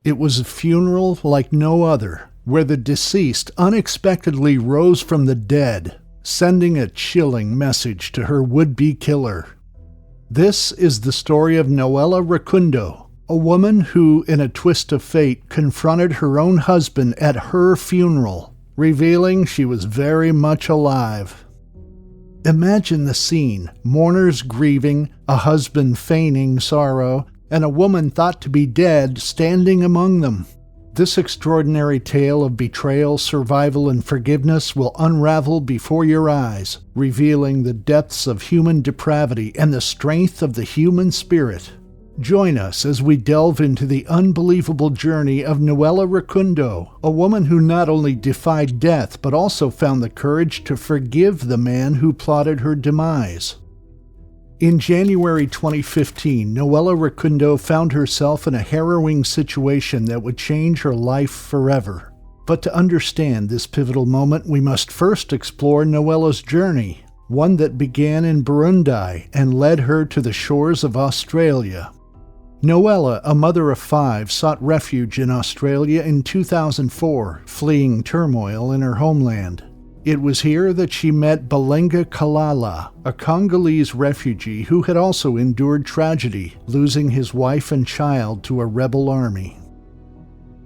It was a funeral like no other, where the deceased unexpectedly rose from the dead, sending a chilling message to her would-be killer. This is the story of Noela Rukundo, a woman who, in a twist of fate, confronted her own husband at her funeral, revealing she was very much alive. Imagine the scene: mourners grieving, a husband feigning sorrow, and a woman thought to be dead standing among them. This extraordinary tale of betrayal, survival, and forgiveness will unravel before your eyes, revealing the depths of human depravity and the strength of the human spirit. Join us as we delve into the unbelievable journey of Noela Rukundo, a woman who not only defied death but also found the courage to forgive the man who plotted her demise. In January 2015, Noela Rukundo found herself in a harrowing situation that would change her life forever. But to understand this pivotal moment, we must first explore Noela's journey, one that began in Burundi and led her to the shores of Australia. Noela, a mother of 5, sought refuge in Australia in 2004, fleeing turmoil in her homeland. It was here that she met Belenga Kalala, a Congolese refugee who had also endured tragedy, losing his wife and child to a rebel army.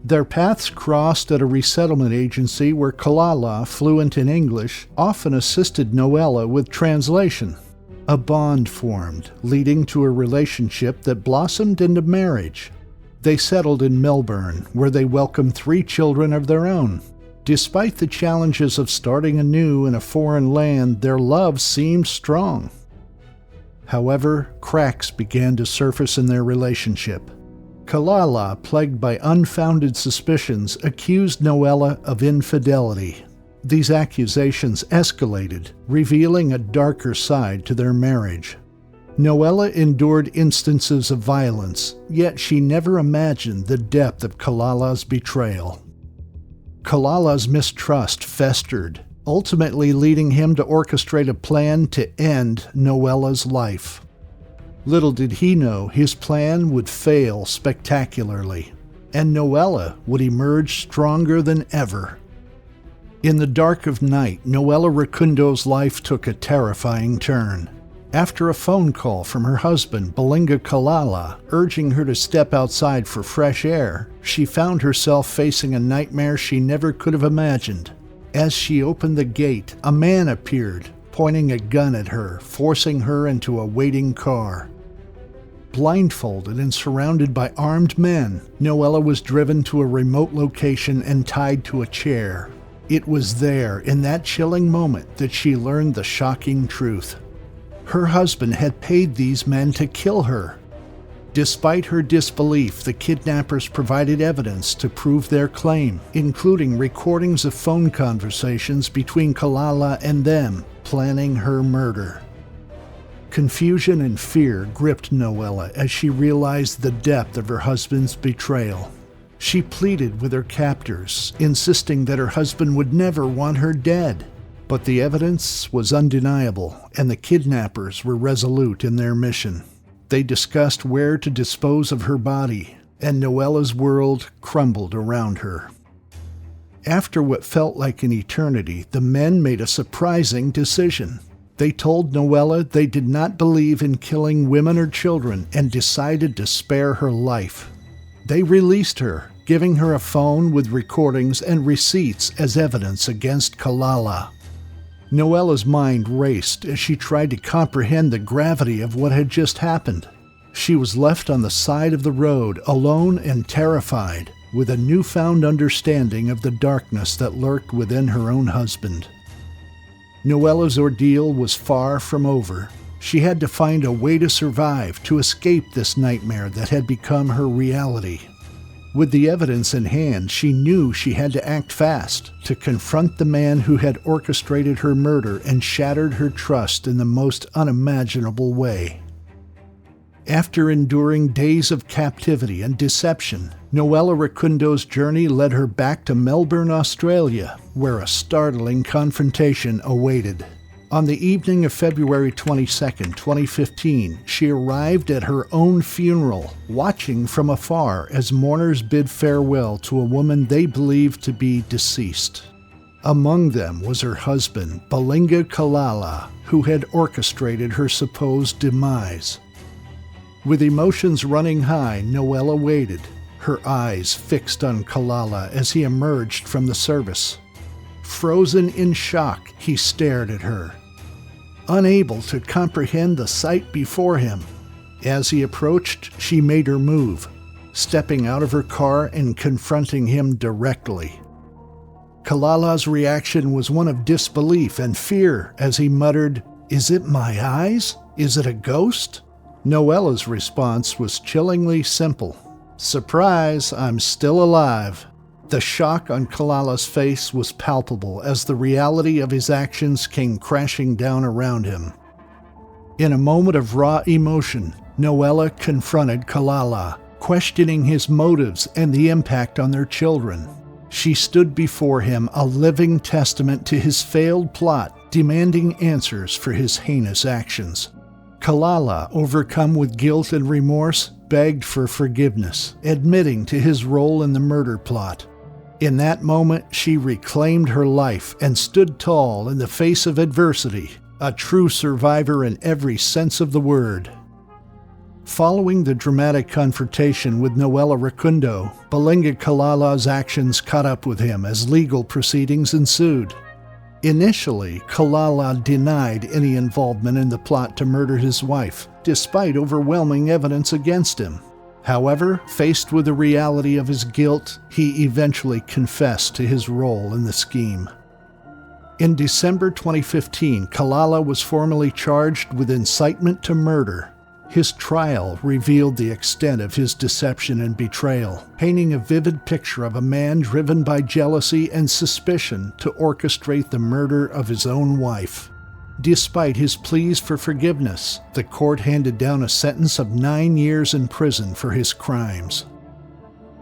Their paths crossed at a resettlement agency where Kalala, fluent in English, often assisted Noela with translation. A bond formed, leading to a relationship that blossomed into marriage. They settled in Melbourne, where they welcomed 3 children of their own. Despite the challenges of starting anew in a foreign land, their love seemed strong. However, cracks began to surface in their relationship. Kalala, plagued by unfounded suspicions, accused Noela of infidelity. These accusations escalated, revealing a darker side to their marriage. Noela endured instances of violence, yet she never imagined the depth of Kalala's betrayal. Kalala's mistrust festered, ultimately leading him to orchestrate a plan to end Noela's life. Little did he know his plan would fail spectacularly, and Noela would emerge stronger than ever. In the dark of night, Noela Rukundo's life took a terrifying turn. After a phone call from her husband, Belenga Kalala, urging her to step outside for fresh air, she found herself facing a nightmare she never could have imagined. As she opened the gate, a man appeared, pointing a gun at her, forcing her into a waiting car. Blindfolded and surrounded by armed men, Noela was driven to a remote location and tied to a chair. It was there, in that chilling moment, that she learned the shocking truth. Her husband had paid these men to kill her. Despite her disbelief, the kidnappers provided evidence to prove their claim, including recordings of phone conversations between Kalala and them, planning her murder. Confusion and fear gripped Noela as she realized the depth of her husband's betrayal. She pleaded with her captors, insisting that her husband would never want her dead. But the evidence was undeniable, and the kidnappers were resolute in their mission. They discussed where to dispose of her body, and Noela's world crumbled around her. After what felt like an eternity, the men made a surprising decision. They told Noela they did not believe in killing women or children and decided to spare her life. They released her, giving her a phone with recordings and receipts as evidence against Kalala. Noela's mind raced as she tried to comprehend the gravity of what had just happened. She was left on the side of the road, alone and terrified, with a newfound understanding of the darkness that lurked within her own husband. Noela's ordeal was far from over. She had to find a way to survive, to escape this nightmare that had become her reality. With the evidence in hand, she knew she had to act fast, to confront the man who had orchestrated her murder and shattered her trust in the most unimaginable way. After enduring days of captivity and deception, Noela Rukundo's journey led her back to Melbourne, Australia, where a startling confrontation awaited. On the evening of February 22, 2015, she arrived at her own funeral, watching from afar as mourners bid farewell to a woman they believed to be deceased. Among them was her husband, Balinga Kalala, who had orchestrated her supposed demise. With emotions running high, Noela waited, her eyes fixed on Kalala as he emerged from the service. Frozen in shock, he stared at her, unable to comprehend the sight before him. As he approached, she made her move, stepping out of her car and confronting him directly. Kalala's reaction was one of disbelief and fear as he muttered, "Is it my eyes? Is it a ghost?" Noela's response was chillingly simple. "Surprise, I'm still alive." The shock on Kalala's face was palpable as the reality of his actions came crashing down around him. In a moment of raw emotion, Noela confronted Kalala, questioning his motives and the impact on their children. She stood before him, a living testament to his failed plot, demanding answers for his heinous actions. Kalala, overcome with guilt and remorse, begged for forgiveness, admitting to his role in the murder plot. In that moment, she reclaimed her life and stood tall in the face of adversity, a true survivor in every sense of the word. Following the dramatic confrontation with Noela Rukundo, Balinga Kalala's actions caught up with him as legal proceedings ensued. Initially, Kalala denied any involvement in the plot to murder his wife, despite overwhelming evidence against him. However, faced with the reality of his guilt, he eventually confessed to his role in the scheme. In December 2015, Kalala was formally charged with incitement to murder. His trial revealed the extent of his deception and betrayal, painting a vivid picture of a man driven by jealousy and suspicion to orchestrate the murder of his own wife. Despite his pleas for forgiveness, the court handed down a sentence of 9 years in prison for his crimes.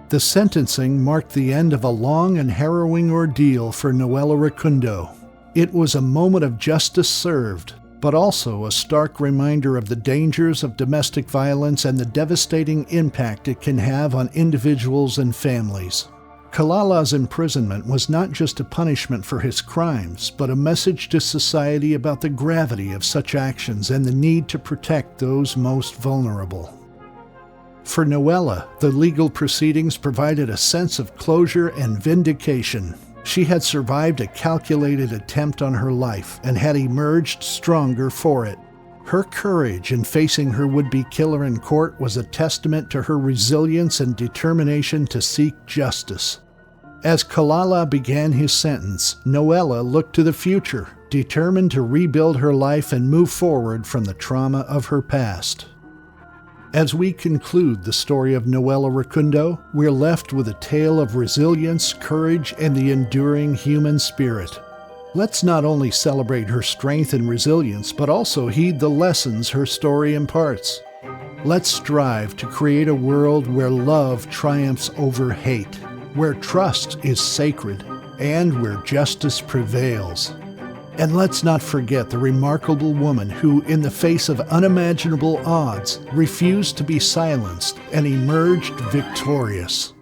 The sentencing marked the end of a long and harrowing ordeal for Noela Rukundo. It was a moment of justice served, but also a stark reminder of the dangers of domestic violence and the devastating impact it can have on individuals and families. Kalala's imprisonment was not just a punishment for his crimes, but a message to society about the gravity of such actions and the need to protect those most vulnerable. For Noela, the legal proceedings provided a sense of closure and vindication. She had survived a calculated attempt on her life and had emerged stronger for it. Her courage in facing her would-be killer in court was a testament to her resilience and determination to seek justice. As Kalala began his sentence, Noela looked to the future, determined to rebuild her life and move forward from the trauma of her past. As we conclude the story of Noela Rukundo, we're left with a tale of resilience, courage, and the enduring human spirit. Let's not only celebrate her strength and resilience, but also heed the lessons her story imparts. Let's strive to create a world where love triumphs over hate, where trust is sacred, and where justice prevails. And let's not forget the remarkable woman who, in the face of unimaginable odds, refused to be silenced and emerged victorious.